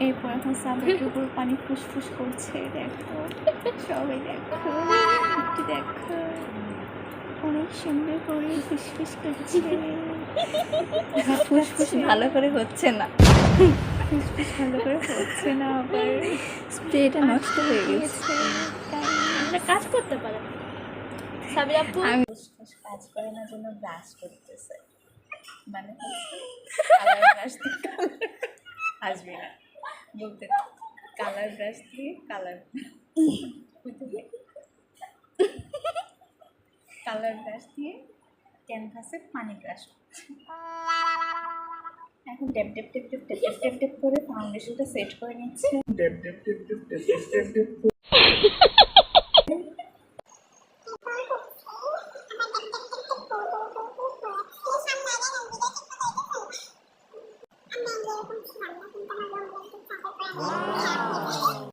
এরপর এখন সাবলেটের উপর পানি ফুসফুস করছে। দেখো সবাই দেখো, একটু দেখো, অনেক সুন্দর করে ফুসফুস করছে। ফুসফুস ভালো করে হচ্ছে না, ফুসফুস ভালো করে হচ্ছে না, আবার স্প্রেটা নষ্ট হয়ে গেছে। আমরা কাজ করতে পারে সাবির আপু। আমি ফুসফুস কাজ করে না জন্য ব্রাশ করতেছে, মানে কালার ব্রাশ দিয়ে আসবে না বলতে, কালার ব্রাশ দিয়ে কালার কালার ব্রাশ দিয়ে ক্যানভাসে পানি ব্রাশ করছে। এখন ডেপ ডেপ ডেপ ডেপ ডেপ ডেপ ডেপ ডেপ করে ফাউন্ডেশনটা সেট করে নিচ্ছে। ডেপ ডেপ ডেপ ডেপ ডেপ ডেপ ডেপ ডেপ করে